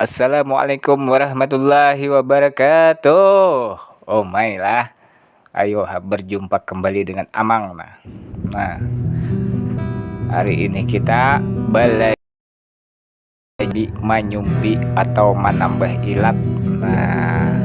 Assalamualaikum warahmatullahi wabarakatuh. Oh my lah. Ayo berjumpa kembali dengan Amang. Nah, hari ini kita belajar menyumbi atau menambah ilat. Nah,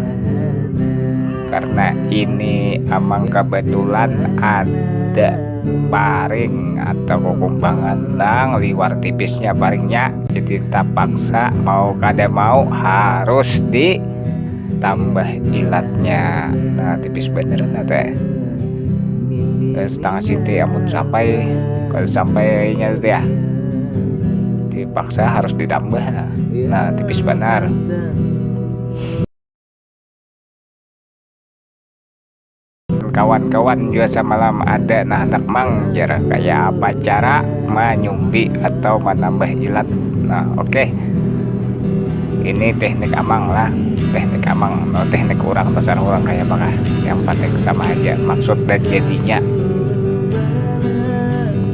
karena ini Amang kebetulan ada paring atau kukumbangan nang liwar tipisnya paringnya, jadi tak paksa mau kada mau harus ditambah ilatnya. Nah, tipis bener nate setengah siti amun sampai kalau sampainya itu ya dipaksa harus ditambah. Nah, tipis benar. Kawan-kawan juga semalam ada anak mang cara kayak apa cara menyumbi atau menambah ilat. Nah, oke. Ini teknik Amang lah, teknik Amang, teknik orang besar orang kayak apa, yang penting sama aja maksud dan jadinya.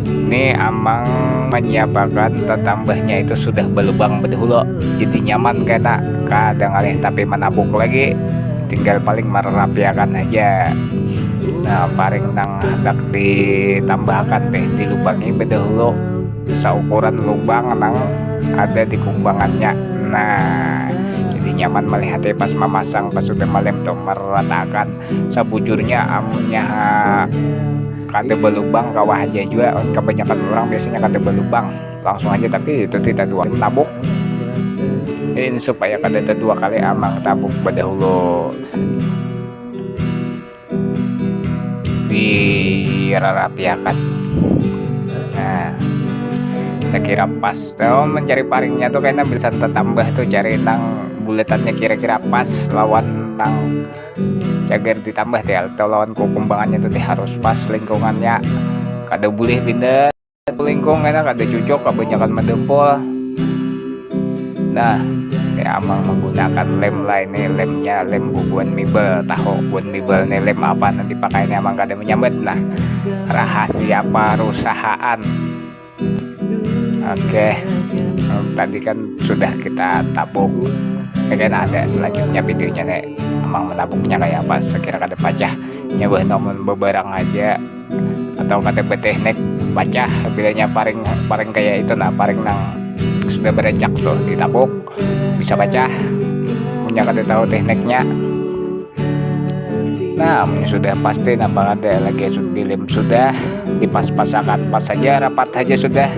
Ini Amang menyiapkan tambahnya itu sudah belubang bedahulu, jadi nyaman kena kadang alih tapi menabuk lagi, tinggal paling merapiakan aja. Nah, paling nang hendak ditambahkan teh dilubangi bedahulu seukuran lubang nang ada di kumbangannya. Nah, jadi nyaman melihat pas memasang pas sudah malem tuh meratakan sebujurnya amunnya kada belubang kawah aja juga. Kebanyakan orang biasanya kada belubang langsung aja, tapi itu tidak dua tabuk ini supaya kada dua kali Amang tabuk bedahulu dirarapiakan. Nah, saya kira pas mencari paringnya tuh kayaknya bisa tambah tuh, cari nang buletannya kira-kira pas lawan nang cager ditambah teh atau lawan kukumbangannya tuh harus pas lingkungannya, kada boleh pindah lingkung enak kada cocok kebanyakan mendempol. Nah, Amang menggunakan lem lain nih, lemnya lem bubuan mibel, tahu bubuan mibel nih lem apa nanti pakai ini Amang kada menyambet. Nah, rahasia perusahaan. Oke, tadi kan sudah kita tabuk, kan ada selanjutnya videonya nih Amang menabuknya kayak apa. Sekira kada pacah nyoba namun beberang aja atau kada berteknik pacah bilanya paring kayak itu. Nah, paring nang sudah berecak tuh ditabuk bisa pecah, punya kada tahu tekniknya. Nah, sudah pasti nampak ada lagi dilem sudah dipas-pasakan pas saja rapat aja sudah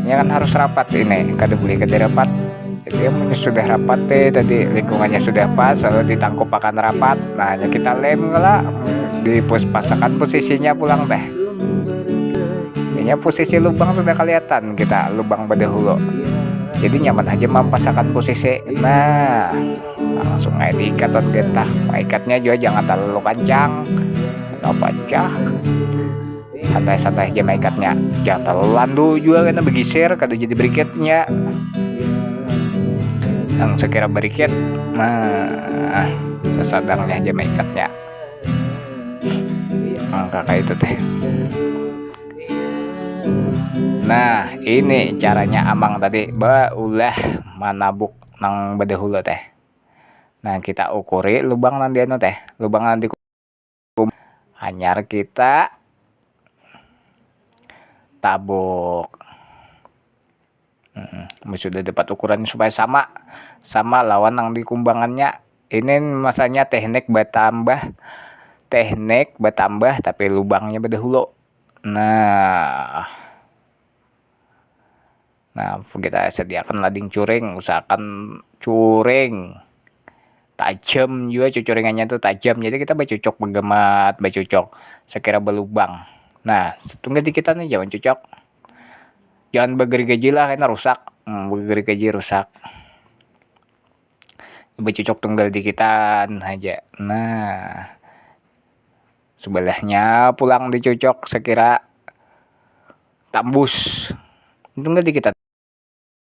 ya kan, harus rapat ini kada boleh kada rapat. Jadi sudah rapat tadi lingkungannya sudah pas lalu ditangkup akan rapat. Nah, ya kita lem lah pasakan posisinya pulang teh. Ini posisi lubang sudah kelihatan, kita lubang bedahulu, jadi nyaman aja mempasakan posisi. Nah, langsung aja diikatan getah. Ikatnya juga jangan terlalu kencang atau pecah, santai-santai aja ikatnya, jangan terlalu landu juga karena bergeser kada jadi berikatnya yang sekira berikit. Nah, sesadangnya aja ikatnya. Kakak itu teh. Nah, ini caranya Amang tadi ulah manabuk nang bedahulu teh. Nah, kita ukuri lubang nanti anu teh, lubang nanti hanyar kita tabuk. Sudah dapat ukuran supaya sama lawan nang di kumbangannya. Ini masanya teknik bertambah tapi lubangnya bedahulu. Nah, kita sediakan lading curing, usahakan curing tajam juga, cucuringannya tuh tajam, jadi kita bercocok begemat, bercocok sekira berlubang. Nah, setunggal di kita nih jangan cocok, jangan bergergaji lah karena rusak, bergergaji rusak, bercocok tunggal di kita aja. Nah, sebelahnya pulang dicocok sekira tambus tunggal di kita.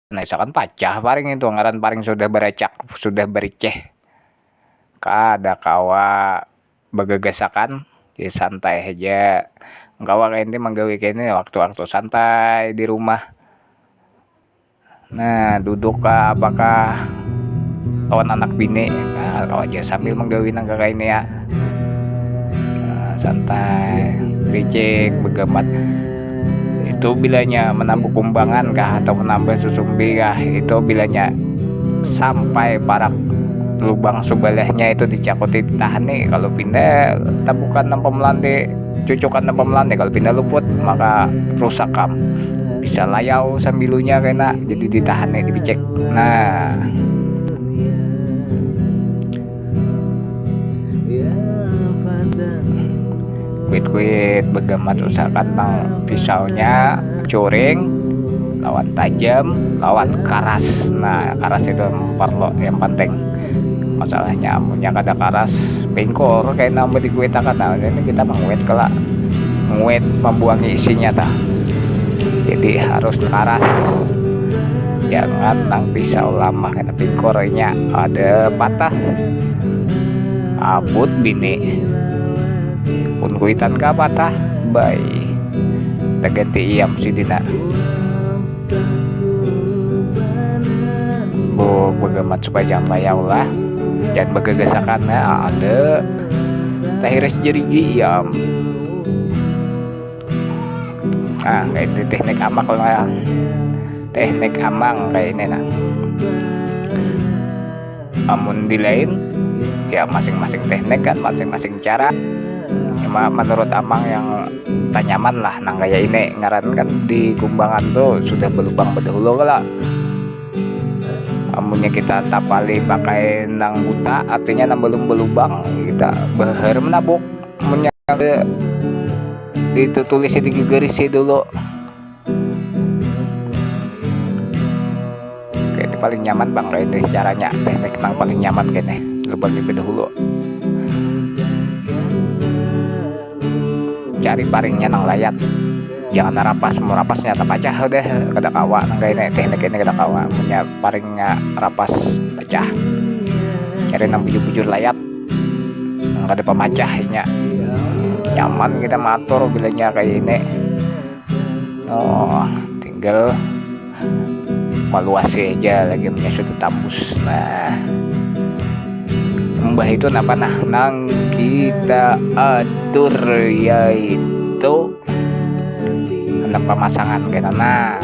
Nah, misalkan pacah paring itu ngaran paring sudah berecak, sudah bericeh, kada kawa begegasakan, jadi santai aja. Kawa kayak ini menggawe kayak ini waktu-waktu santai di rumah. Nah, duduk kah apakah lawan anak bini, nah kalau aja sambil menggawi nang kakak ini ya. Nah, santai ricik begemat itu bilanya menambah kumbangan kah atau menambah susumbi kah, itu bilanya sampai parak lubang sebelahnya itu dicakuti tahan nih. Kalau pindah tabukan nampak melande, cucukan nampak melande, kalau pindah luput maka rusak kam, bisa layau sambilunya kena, jadi ditahan nih dibicek. Nah, kuit-kuit begamat usahakan nang pisaunya curing lawan tajam lawan karas. Nah, karas itu perlu yang penting, masalahnya amunnya kada karas pengkor kayak nambah di kuit akan. Nah, ini kita menguit kelak nguit membuangi isinya tah, jadi harus karas, jangan nang pisau lama karena pengkornya ada patah abut bini pun kuitan ka patah bayi ganti iam si dina bu begamat supaya jangan layau lah, jangan begegesakan ya ada tahiris jerigi iam. Nah, kayak ini teknik amak lah, teknik amang kayak ini nah. Amun di lain ya masing-masing teknik kan, masing-masing cara. Cuma menurut amang yang tanyaman lah nang kayak ini ngaran kan di kumbangan tuh sudah berlubang berdahulu lah. Amunnya kita tapali pakai nang buta artinya nang belum berlubang kita beher menabuk. Amunnya itu tulis di garis dulu. Oke, ini paling nyaman bang kayak ini caranya, teknik nang paling nyaman kayaknya lubang di dahulu. Cari paringnya nang layat, jangan rapas, mau rapasnya tak pecah deh kada kawa nang kayak ini teknik ini kada kawa, punya paringnya rapas pecah. Cari nang bujur-bujur layat nang kada pemacahnya, nyaman kita matur bilanya kayak ini. Oh, tinggal valuasi aja lagi punya sudut tembus. Nah, mbah itu napa nah nang kita atur yaitu enam pemasangan kita. Nah,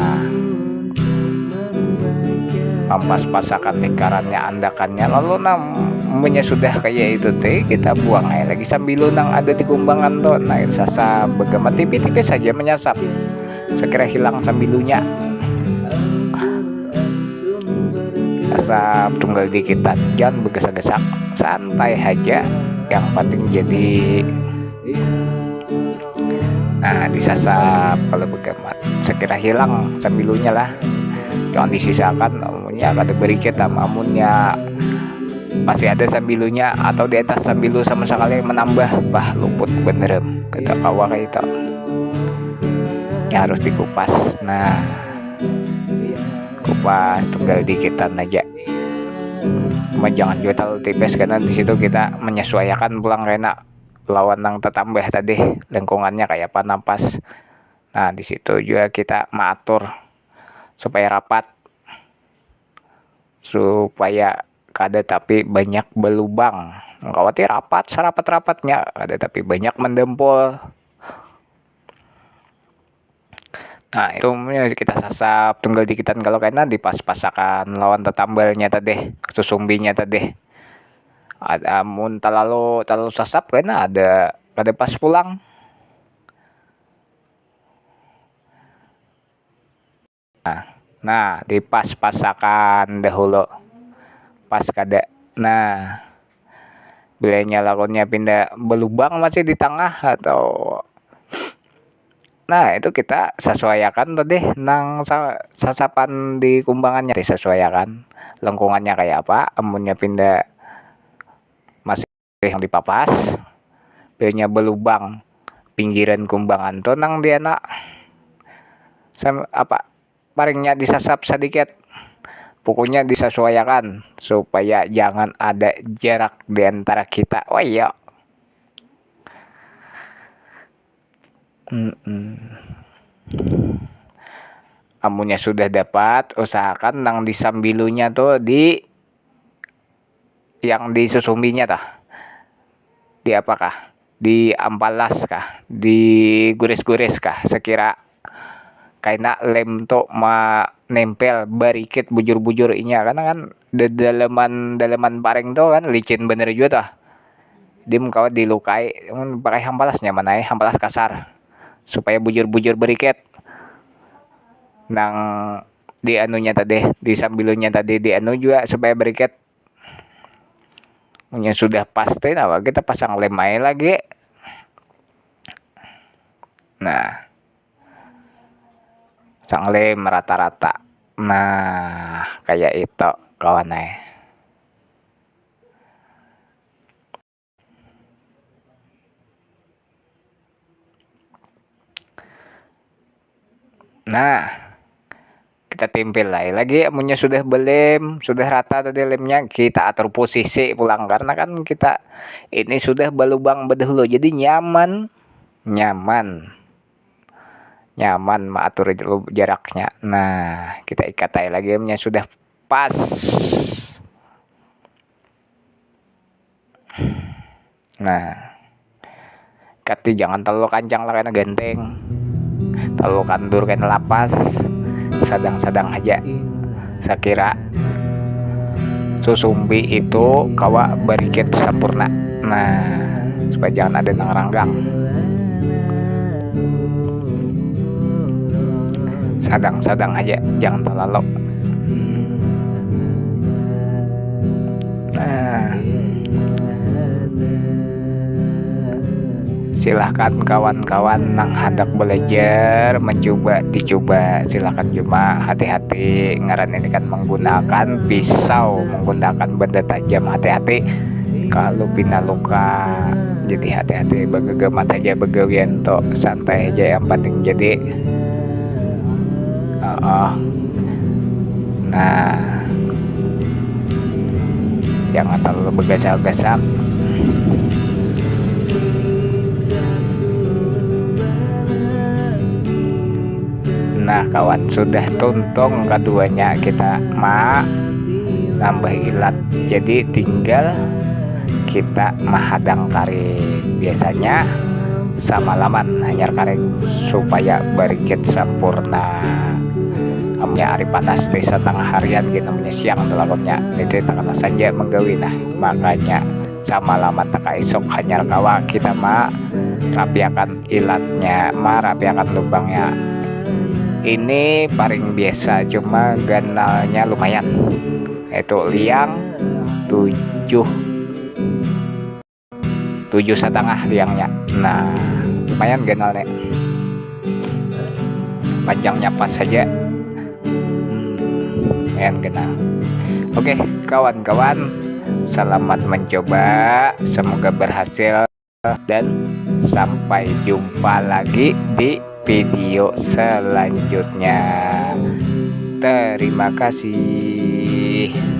ampas pasakan lingkarannya andakannya lalu namanya sudah kayak itu teh kita buang aja lagi sambil nang ada di kumbangan tuh. Nah, sasa begamat tipis-tipis saja menyasap sekira hilang sambilunya, asap tunggal dikitan, jangan bergesak-gesak, santai aja yang penting jadi. Nah, disasap kalau begamat sekira hilang sambilunya lah, jangan disisakan. Amunnya kada beriket amunnya masih ada sambilunya atau di atas sambilu sama sekali menambah bah luput bener kita kawa kayak itu ya harus dikupas. Nah, kupas tunggal dikitan aja, cuma jangan juga terlalu tipis karena di situ kita menyesuaikan pulang kena lawan nang tetambah tadi lengkungannya kayak apa nampas. Nah, di situ juga kita mengatur supaya rapat, supaya kada tapi banyak berlubang. Khawatir rapat serapat-rapatnya ada tapi banyak mendempul. Nah, itu kita sasap tunggal dikitan kalau kena dipas-pasakan lawan tetambalnya tadi, susumbinya tadi. Ada amun terlalu sasap kena ada pas pulang. Nah, dipas-pasakan dahulu pas kada. Nah, bilanya lakonnya pindah berlubang masih di tengah atau nah itu kita sesuaikan tadi nang sasapan di kumbangannya disesuaikan lengkungannya kayak apa. Amunnya pindah masih yang dipapas bilanya berlubang pinggiran kumbangan tuh nang dia nak apa paringnya disasap sedikit, pokoknya disesuaikan supaya jangan ada jarak di antara kita. Oh iya. Amunnya sudah dapat, usahakan nang disambilunya tuh di yang disusumbinya tah. Di apakah? Di ampalas kah? Di gores-gores kah? Sekira kaina lem to nempel barikit bujur-bujur inya karena kan dalaman pareng tuh kan licin bener juga tah. Dim kawat dilukai pakai hampalas nyaman aja, hampalas kasar supaya bujur-bujur barikit. Nang di anunya tadi, di sambilunya tadi di anu juga supaya beriket. Punya sudah pasti nah kita pasang lem aja lagi. Nah, pasang lem rata-rata. Nah, kayak itu kawan. Nah, kita tempel lagi amunnya sudah belem, sudah rata tadi lemnya, kita atur posisi pulang karena kan kita ini sudah balubang bedahulu jadi nyaman mengatur jaraknya. Nah, kita ikat aja lagi lemnya sudah pas. Nah, ikat jangan terlalu kencang lah karena genteng, terlalu kandur kena lapas, sedang-sedang aja. Saya kira susumbi itu kawa barikit sempurna. Nah, supaya jangan ada nang ranggang. Sedang-sedang aja, jangan terlalu. Nah, silahkan kawan-kawan nang hendak belajar dicoba silahkan, cuma hati-hati ngaran ini kan menggunakan pisau, menggunakan benda tajam, hati-hati kalau pina luka. Jadi hati-hati begegemat aja begawian to, santai aja yang penting jadi nah jangan terlalu begasak-gasak. Nah kawan, sudah tuntung keduanya kita nambah ilat, jadi tinggal kita mahadang tarik. Biasanya sama laman hanyar karing supaya barikit sempurna. Amnya hari panas di setengah harian gitu, namanya siang telakonnya itu tengah saja menggawi. Nah makanya sama laman taka isok hanyar kawa kita rapiakan ilatnya, rapiakan lubangnya. Ini paling biasa, cuma ganalnya lumayan, itu liang 7,5 liangnya. Nah lumayan ganalnya, panjangnya pas saja lumayan ganal. Oke kawan-kawan, selamat mencoba, semoga berhasil dan sampai jumpa lagi di video selanjutnya. Terima kasih.